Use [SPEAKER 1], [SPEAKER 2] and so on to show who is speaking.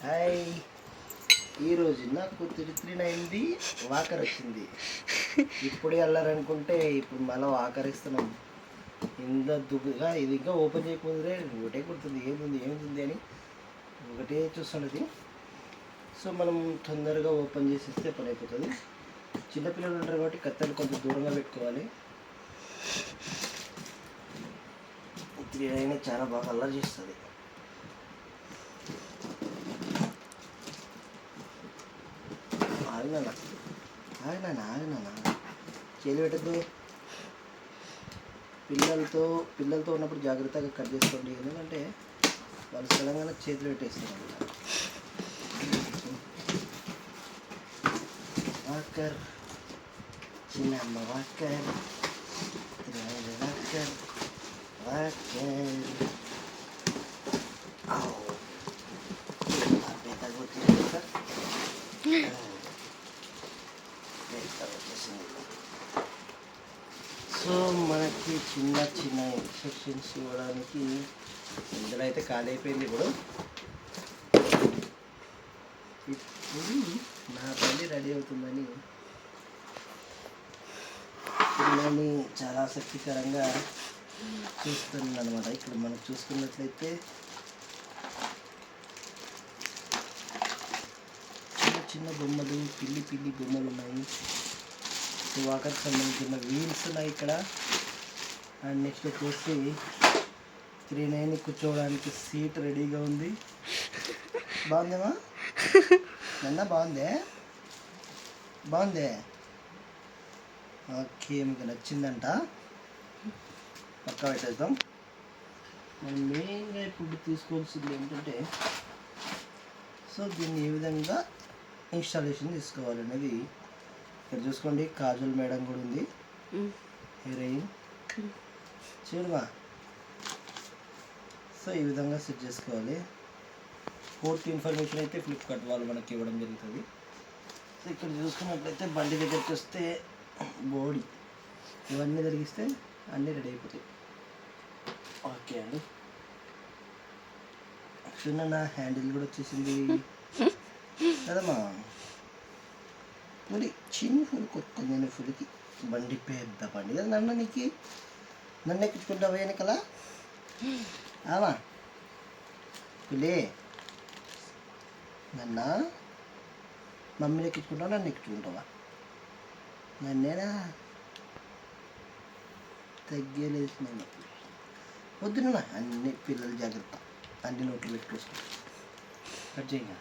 [SPEAKER 1] Hi, ఈరోజు నాకు తిరిత్రినైంది walker వచ్చింది. ఇప్పుడే వెళ్ళారనుకుంటే ఇప్పుడు మళ్ళీ వాకరిస్తున్నాం. ఇంత దుబ్బుగా ఇది ఇంకా ఓపెన్ చేయకముందే ఒకటే కుడుతుంది, ఏముంది అని ఒకటే చూస్తున్నది. సో మనం తొందరగా ఓపెన్ చేసేస్తే పని అయిపోతుంది. చిన్నపిల్లలు ఉంటారు కాబట్టి కత్తెలు కొంచెం దూరంగా పెట్టుకోవాలి. తిరిగిన చాలా బాగా అల్లరి చేస్తుంది. ఆగినా చేలు పెట్టద్దు. పిల్లలతో ఉన్నప్పుడు జాగ్రత్తగా కట్ చేసుకోండి, ఎందుకంటే వాళ్ళు సడన్గా చేతులు పెట్టేస్తారు. వాకర్ చిన్నమ్మ వాకర్ వాకర్ వాకర్ సో మనకి చిన్న ఇన్స్ట్రక్షన్స్ ఇవ్వడానికి ఇందులో అయితే ఖాళీ అయిపోయింది. ఇప్పుడు నా బండి రెడీ అవుతుందని పిల్లల్ని చాలా ఆసక్తికరంగా చూస్తుంది అనమాట. ఇక్కడ మనం చూసుకున్నట్లయితే చిన్న బొమ్మలు, పిల్లి బొమ్మలు ఉన్నాయి. వాకర్కి సంబంధించిన వీల్స్ ఉన్నాయి ఇక్కడ. అండ్ నెక్స్ట్ వచ్చేసి 3-9 కూర్చోవడానికి సీట్ రెడీగా ఉంది. బాగుందేమా నన్న? బాగుందే. ఓకే, మీకు నచ్చిందంట. పక్కా పెట్టేద్దాం. మనం మెయిన్గా ఇప్పుడు తీసుకోవాల్సింది ఏంటంటే, సో దీన్ని ఏ విధంగా ఇన్స్టాలేషన్ తీసుకోవాలనేది. ఇక్కడ చూసుకోండి, కాజల్ మేడం కూడా ఉంది. హీరోయిన్ చూడమా. సో ఈ విధంగా సెట్ చేసుకోవాలి. పూర్తి ఇన్ఫర్మేషన్ అయితే ఫ్లిప్కార్ట్ వాళ్ళు మనకి ఇవ్వడం జరుగుతుంది. సో ఇక్కడ చూసుకున్నట్లయితే బండి దగ్గరికి వస్తే బాడీ ఇవన్నీ జరిగిస్తే అన్నీ రెడీ అయిపోతాయి. ఓకే అండి, చూడండి హ్యాండిల్ కూడా వచ్చేసింది కదమ్మా. పులి చిన్న పులి కొట్టుకుంది. నేను పులికి బండి పెద్ద బండి కదా నన్ను ఎక్కించుకుంటావా వెనకలా? ఆవా పులి మమ్మీని ఎక్కించుకుంటావా, నన్ను ఎక్కించుకుంటావా? నన్నేనా తగ్గలేదు. నేను వద్దున అన్ని పిల్లలు జాగ్రత్త, అన్ని నోట్లు పెట్టుకోవచ్చు. కట్ చేయ.